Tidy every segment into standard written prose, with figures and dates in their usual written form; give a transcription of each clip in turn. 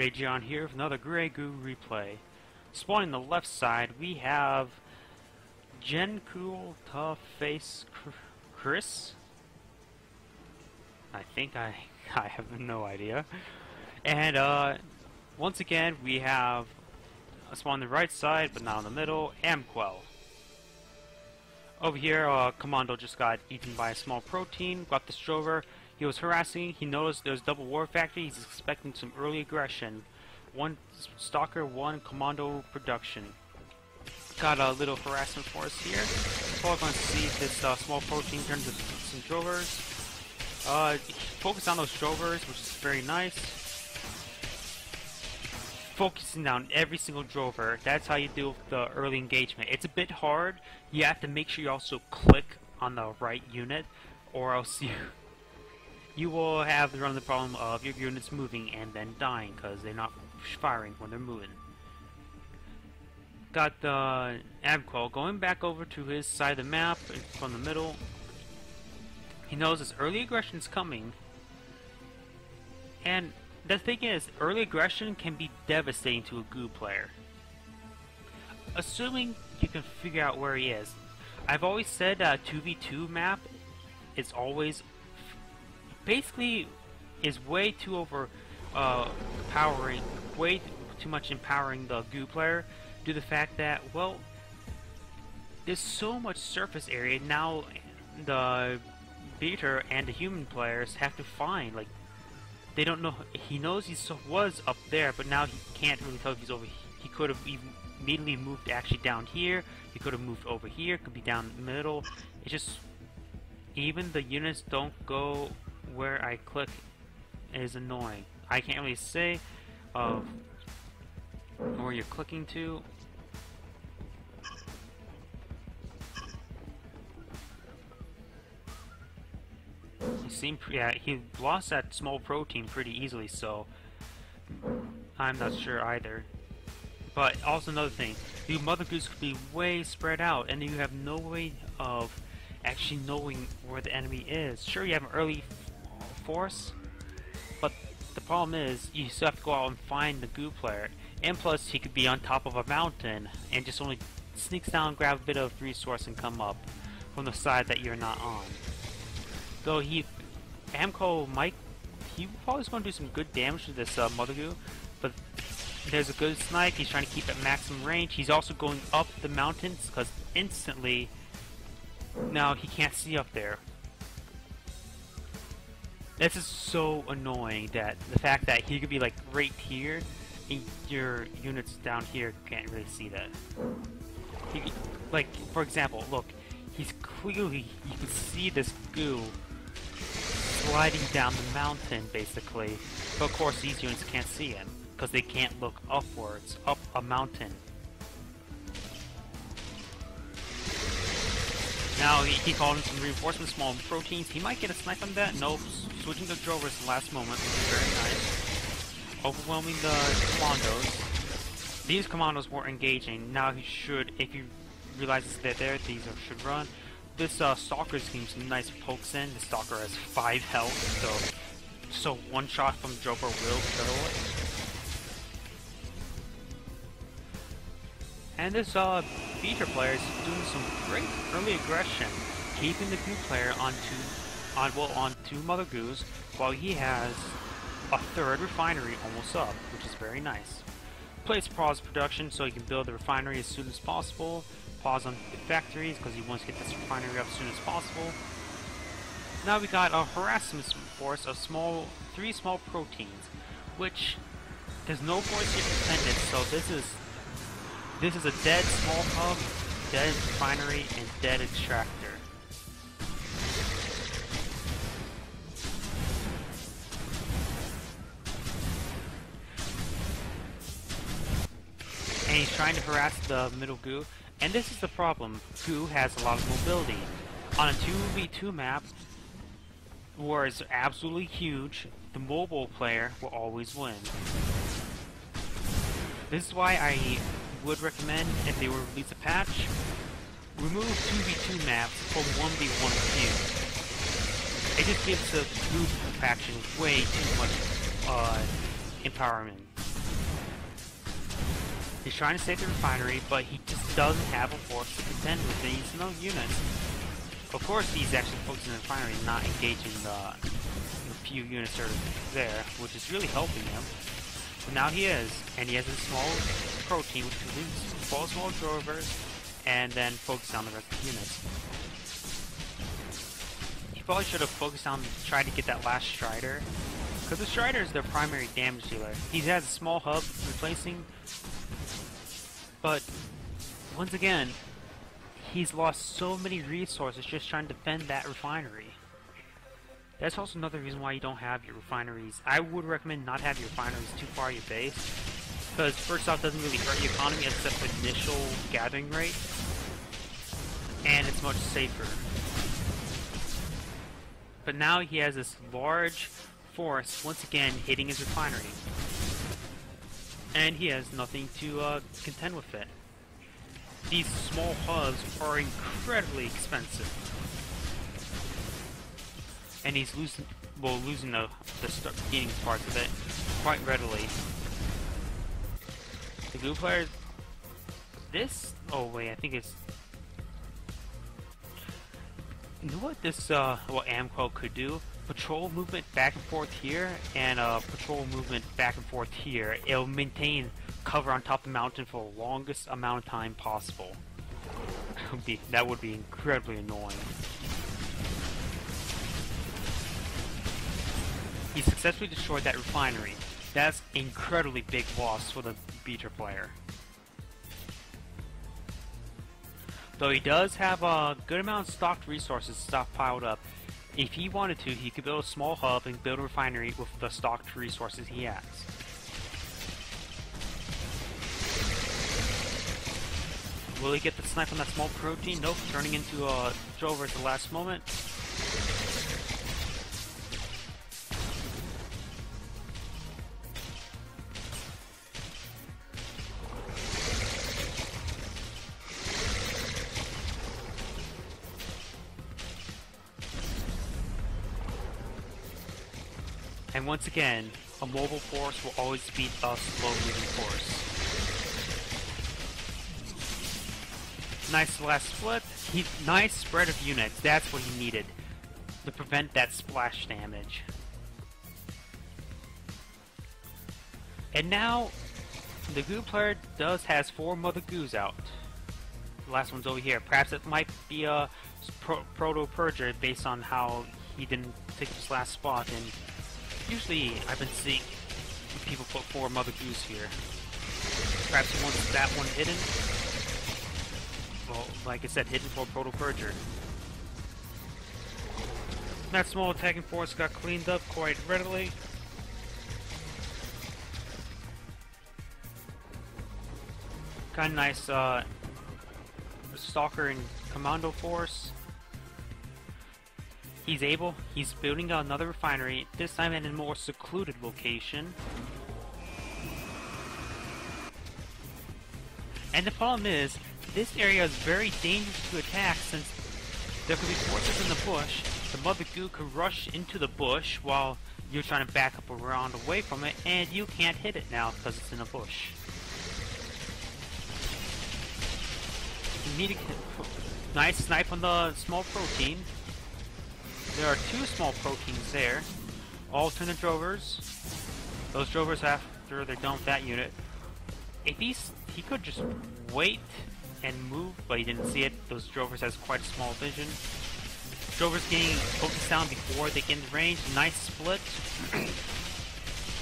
Lord.agion here with another Grey Goo replay. Spawning on the left side, we have JenculeTaFaceCriss. I think I have no idea. And once again, we have a spawn on the right side, but not in the middle, AmQel. Over here, Commando just got eaten by a small protein, got this drover. He was harassing, he noticed there's double war factory, he's expecting some early aggression. One Stalker, one Commando production. Got a little harassment for us here. So we're going to see if this small protein turns into some drovers. Focus on those drovers, which is very nice. Focusing down every single drover, that's how you deal with the early engagement. It's a bit hard, you have to make sure you also click on the right unit, or else you will have to run the problem of your units moving and then dying because they're not firing when they're moving. Got the AmQel going back over to his side of the map from the middle. He knows this early aggression is coming, and the thing is, early aggression can be devastating to a Goo player. Assuming you can figure out where he is. I've always said 2v2 map is always basically is way too powering, way too much empowering the Goo player due to the fact that, well, there's so much surface area now. The beater and the human players have to find, like, they don't know. He knows he was up there, but now he can't really tell if he's over. He could have immediately moved actually down here. He could have moved over here. Could be down the middle. It's just even the units don't go where I click is annoying. I can't really say where you're clicking to. Yeah, he lost that small protein pretty easily, so I'm not sure either. But also another thing, the mother goose could be way spread out, and you have no way of actually knowing where the enemy is. Sure, you have an early force, but the problem is you still have to go out and find the Goo player. And plus, he could be on top of a mountain and just only sneaks down, grab a bit of resource, and come up from the side that you're not on. Though AmQel he probably is going to do some good damage to this Mother Goo, but there's a good snipe. He's trying to keep at maximum range. He's also going up the mountains because instantly now he can't see up there. This is so annoying, that the fact that he could be like right here and your units down here can't really see that. Like, for example, look, he's clearly, you can see this Goo sliding down the mountain, basically. But of course, these units can't see him because they can't look upwards, up a mountain. Now he called in some reinforcements, small proteins. He might get a snipe on that. Nope. Switching to drovers in the last moment, which is very nice. Overwhelming the commandos. These commandos were engaging. Now he should, if he realizes they're there, these should run. This Stalker's getting some nice pokes in. The Stalker has 5 health, so one shot from Drover will kill it. And this beater player is doing some great early aggression, keeping the Goo player on two Mother Goos, while he has a 3rd refinery almost up, which is very nice. Place pause production so he can build the refinery as soon as possible. Pause on the factories because he wants to get this refinery up as soon as possible. Now we got a harassment force of 3 small proteins, which there's no force here dependent, so this is a dead small hub, dead refinery, and dead extractor. And he's trying to harass the middle Goo. And this is the problem. Goo has a lot of mobility. On a 2v2 map, where it's absolutely huge, the mobile player will always win. This is why I would recommend, if they were to release a patch, remove 2v2 maps for 1v1 queue. It just gives the Goo faction way too much empowerment. He's trying to save the refinery, but he just doesn't have a force to contend with these units. Of course, he's actually focusing on the refinery and not engaging the few units that are there, which is really helping him. But now he is, and he has a small protein, which includes 12 small drovers, and then focus on the rest of the units. He probably should have focused on trying to get that last Strider, because the Strider is their primary damage dealer. He has a small hub replacing, but once again, he's lost so many resources just trying to defend that refinery. That's also another reason why you don't have your refineries. I would recommend not have your refineries too far your base, because first off, it doesn't really hurt your economy except for the initial gathering rate, and it's much safer. But now he has this large force once again hitting his refinery, and he has nothing to contend with it. These small hubs are incredibly expensive, and he's losing the beginning parts of it quite readily. The Goo player, oh wait, I think it's, you know what this what AmQel could do? Patrol movement back and forth here, and patrol movement back and forth here. It'll maintain cover on top of the mountain for the longest amount of time possible. That would be incredibly annoying. He successfully destroyed that refinery. That's incredibly big loss for the Beater player. Though he does have a good amount of stocked resources stockpiled up. If he wanted to, he could build a small hub and build a refinery with the stocked resources he has. Will he get the snipe on that small protein? Nope, turning into a drover at the last moment. And once again, a mobile force will always beat a slow-moving force. Nice last split. Nice spread of units. That's what he needed to prevent that splash damage. And now, the Goo player has 4 Mother Goos out. The last one's over here. Perhaps it might be a proto-purger based on how he didn't take this last spot. And usually, I've been seeing people put 4 Mother Goos here. Perhaps he wants that one hidden. Well, like I said, hidden for proto-purger. That small attacking force got cleaned up quite readily. Kinda nice, Stalker and Commando force. He's building another refinery, this time in a more secluded location. And the problem is, this area is very dangerous to attack since there could be forces in the bush. The Mother Goo could rush into the bush while you're trying to back up around away from it, and you can't hit it now because it's in a bush. You need a nice snipe on the small protein. There are 2 small proteins there. Alternate drovers. Those drovers after they're done with that unit. If he could just wait and move, but he didn't see it. Those drovers has quite a small vision. Drovers getting focused down before they get in range. Nice split.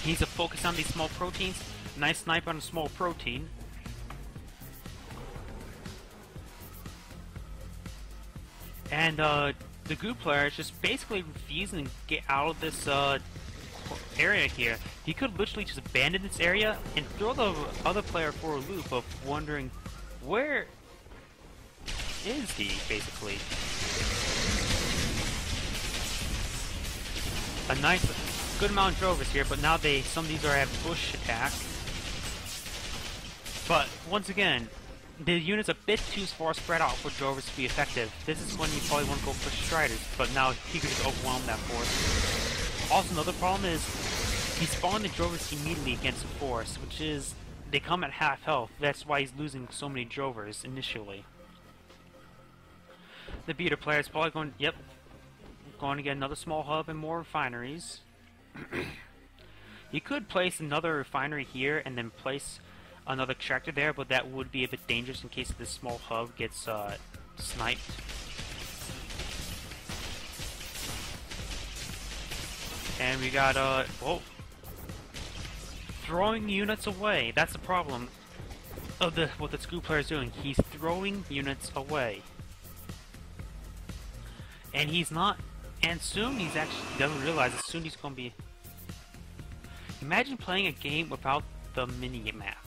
He needs to focus on these small proteins. Nice snipe on a small protein. And the Goo player is just basically refusing to get out of this area here. He could literally just abandon this area and throw the other player for a loop of wondering, where is he, basically? A nice, good amount of drovers here, but now some of these are at bush attack. But, once again, the unit's a bit too far spread out for drovers to be effective. This is when you probably want to go for Striders, but now he could just overwhelm that force. Also, another problem is, he spawned the drovers immediately against the force, which is they come at half health. That's why he's losing so many drovers initially. The beta player is probably going, yep, going to get another small hub and more refineries. You could place another refinery here and then place another extractor there, but that would be a bit dangerous in case this small hub gets sniped. And we got whoa, throwing units away. That's the problem of what the Goo player is doing. He's throwing units away, and he's not. And soon he doesn't realize that soon he's going to be. Imagine playing a game without the mini map.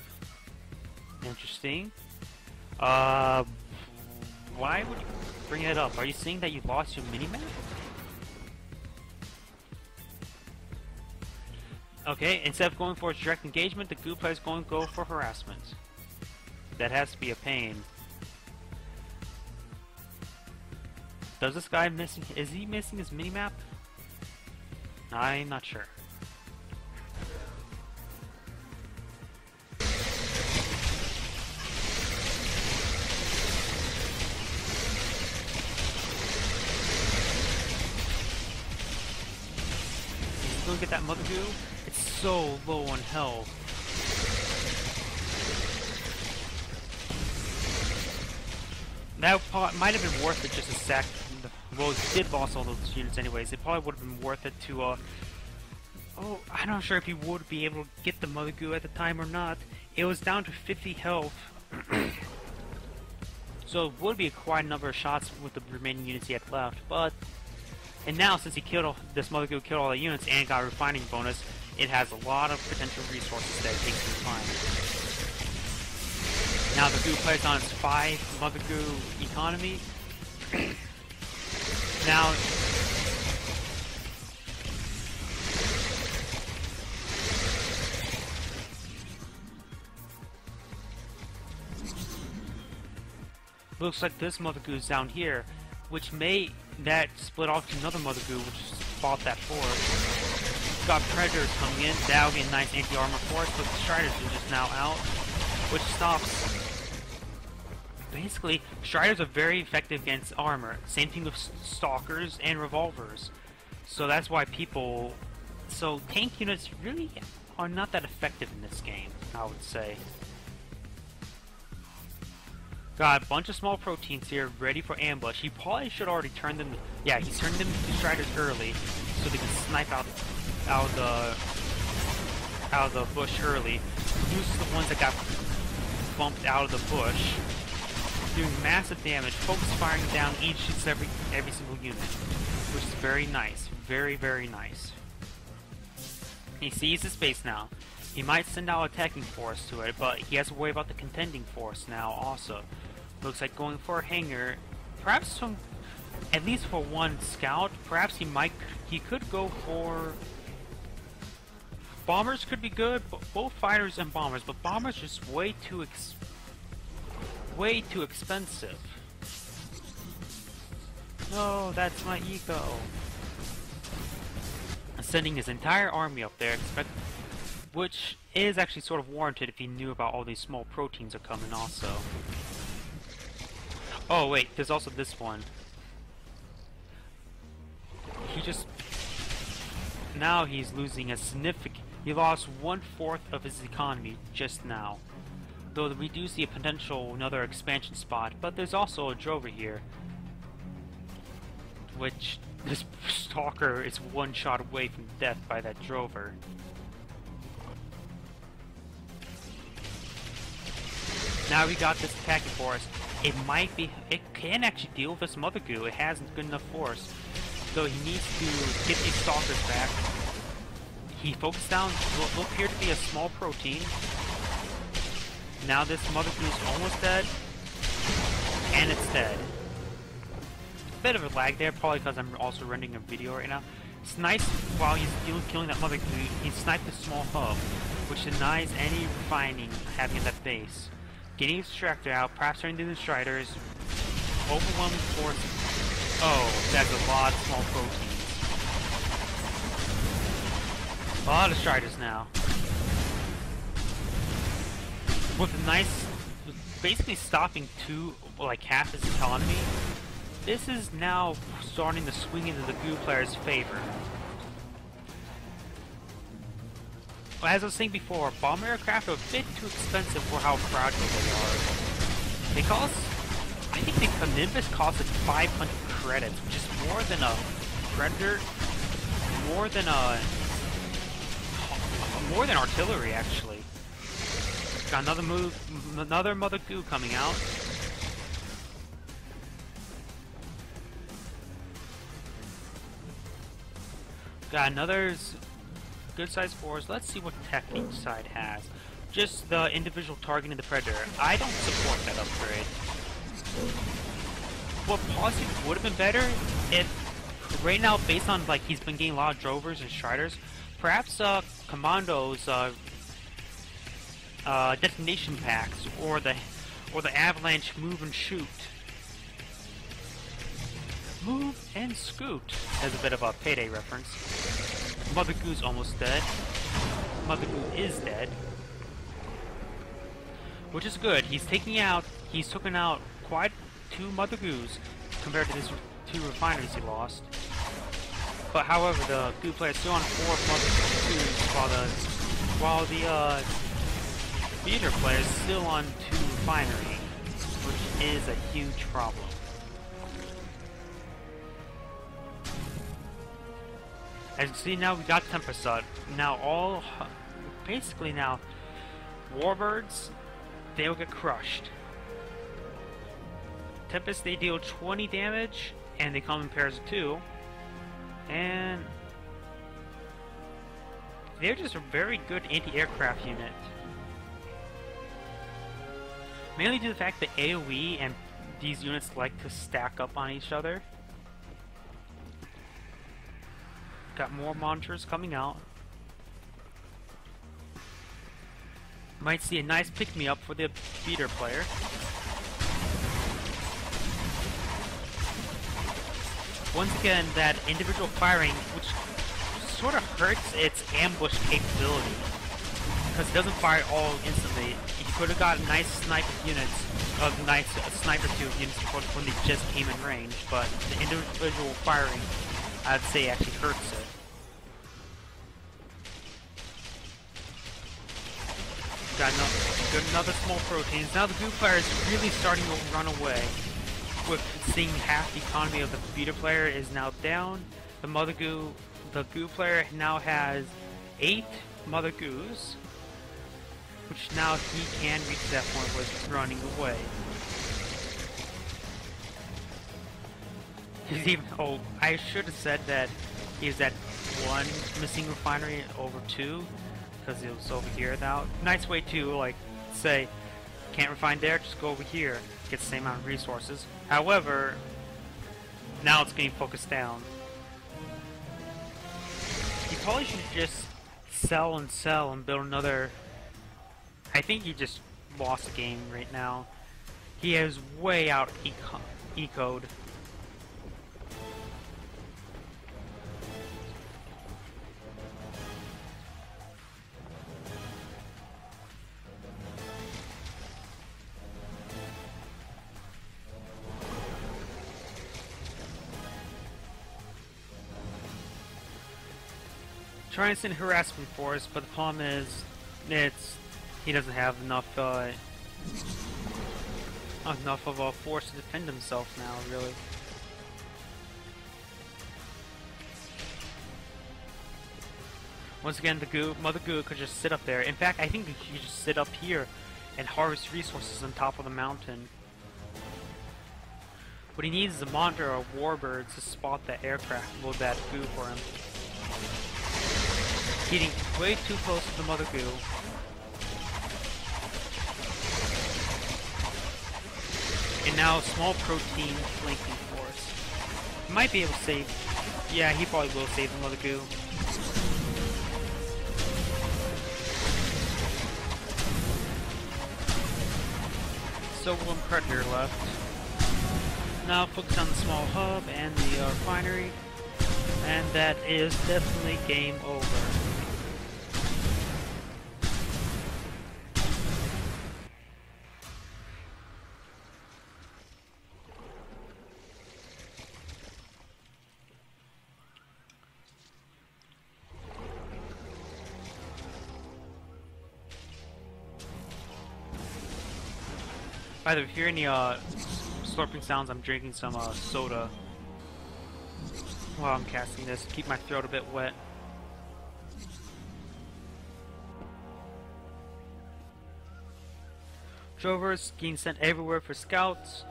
Interesting. Why would you bring it up? Are you saying that you lost your mini map? Okay, instead of going for direct engagement, the Goo player is going to go for harassment. That has to be a pain. Does this guy missing? Is he missing his mini map? I'm not sure. Still get that Mother Goo? It's so low on health. That might have been worth it just to sack. Well, he did lost all those units anyways. It probably would have been worth it to, oh, I'm not sure if he would be able to get the Mother Goo at the time or not. It was down to 50 health. So it would be quite a number of shots with the remaining units he had left, but... And now, since he killed this Mother Goo killed all the units and got a refining bonus, it has a lot of potential resources that it takes to refine. Now the Goo plays on its 5 Mother Goo economy. Now, looks like this Mother Goo is down here, which may that split off to another Mother Goo, which fought that force. Got Predators coming in. That'll be a nice anti-armor force, but the Striders are just now out, which stops. Basically, Striders are very effective against armor. Same thing with Stalkers and Revolvers. So that's why people... So tank units really are not that effective in this game, I would say. Got a bunch of small proteins here ready for ambush. He probably should already turn them... Yeah, he's turning them into Striders early, so they can snipe out of the bush early. Uses the ones that got bumped out of the bush, doing massive damage, focus firing down each every single unit, which is very nice, very nice. He sees his base now. He might send out attacking force to it, but he has to worry about the contending force now also. Looks like going for a hangar, perhaps at least for one scout. Perhaps he could go for bombers. Could be good, but both fighters and bombers. But bombers just way too expensive. No, that's my ego. Sending his entire army up there, which is actually sort of warranted if he knew about all these small proteins are coming also. Oh wait, there's also this one. Now he's losing a significant... He lost 1/4 of his economy just now. Though we do see a potential another expansion spot, but there's also a drover here. Which this Stalker is one shot away from death by that drover. Now we got this attacking force. It can actually deal with this Mother Goo. It has good enough force. So he needs to get these Stalkers back. He focused down what will appear to be a small protein. Now this Mother Goo is almost dead. And it's dead. Bit of a lag there, probably because I'm also rendering a video right now. It's nice while he's killing that Mother Goo, he sniped a small hub, which denies any refining having at that base. Getting his extractor out, perhaps turning to the Striders, overwhelming force. Oh, that's a lot of small proteins. A lot of Striders now. with a nice, basically stopping like half his economy. This is now starting to swing into the Goo player's favor. As I was saying before, bomber aircraft are a bit too expensive for how fragile they are. They cost, I think the Nimbus costs like 500 credits, which is more than a Predator, more than artillery actually. Got another Mother Goo coming out. Got another good sized force. Let's see what tech each side has. Just the individual targeting the Predator. I don't support that upgrade. What possibly would have been better if, right now, based on like he's been getting a lot of drovers and striders, perhaps commandos, detonation packs, or the avalanche move and shoot. Move and scoot as a bit of a Payday reference. Mother Goo's almost dead. Mother Goo is dead. Which is good. He's taken out quite 2 Mother Goos compared to his 2 refineries he lost. But however, the Goo player is still on 4 Mother Goos while the Theater player is still on 2 refineries, which is a huge problem. As you can see now, we got Tempest up. Now basically now, Warbirds, they'll get crushed. Tempest, they deal 20 damage, and they come in pairs of 2. And they're just a very good anti-aircraft unit. Mainly due to the fact that AoE and these units like to stack up on each other. Got more monitors coming out. Might see a nice pick-me-up for the Theater player. Once again, that individual firing, which sort of hurts its ambush capability, because it doesn't fire all instantly. You could have got nice sniper units, sniper units when they just came in range, but the individual firing, I'd say, actually hurts it. Got another small proteins. Now the Goo player is really starting to run away. With seeing half the economy of the Theater player is now down. The Goo player now has 8 Mother Goos, which now he can reach that point where he's running away. He's even, I should have said that he's at 1 missing refinery over 2, because it was over here now. Nice way to, like, say, can't refine there, just go over here. Get the same amount of resources. However, now it's getting focused down. He probably should just sell and build another. I think he just lost the game right now. He is way out ecoed. Trying to send harassment force, but the problem is, he doesn't have enough of a force to defend himself now, really. Once again, the Mother Goo could just sit up there. In fact, I think he could just sit up here and harvest resources on top of the mountain. What he needs is a monitor or warbirds to spot that aircraft and load that Goo for him. Getting way too close to the Mother Goo. And now small protein flanking force. He might be able to save. Yeah, he probably will save the Mother Goo. So 1 Predator left. Now focus on the small hub and the refinery. And that is definitely game over. By the way, if you hear any slurping sounds, I'm drinking some soda while I'm casting this to keep my throat a bit wet. Drovers getting sent everywhere for scouts.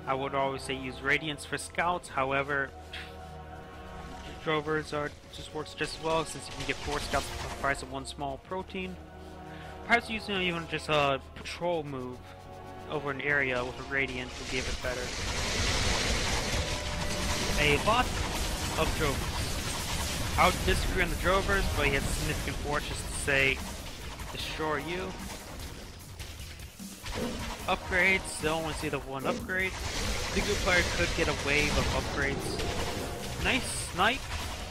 I would always say use radiance for scouts. However, drovers works just as well since you can get 4 scouts for the price of 1 small protein. Perhaps using even just a patrol move over an area with a radiant would be a bit better. A lot of drovers. I would disagree on the drovers, but he has significant forces to say destroy you. Upgrades, still only see the 1 upgrade. The Goo player could get a wave of upgrades. Nice snipe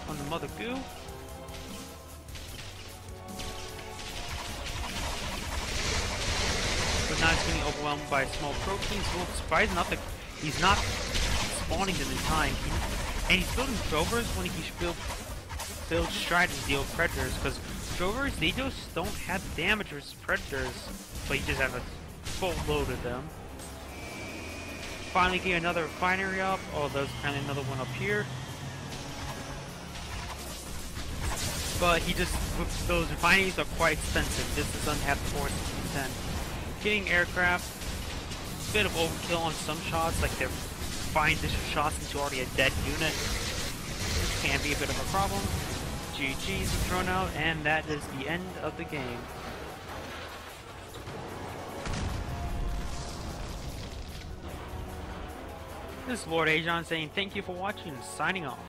on the Mother Goo. But now he's getting overwhelmed by small proteins. Well, surprised enough that he's not spawning them in time. And he's building drovers when he should build strides to deal with predators, because drovers, they just don't have damage versus predators, but you just have a full load of them. Finally get another refinery up. Oh, there's kind of another one up here. But those refineries are quite expensive. This doesn't have the force to contend. Getting aircraft, bit of overkill on some shots, like they're firing additional shots into already a dead unit. This can be a bit of a problem. GG's are thrown out, and that is the end of the game. This is Lord.agion saying thank you for watching and signing off.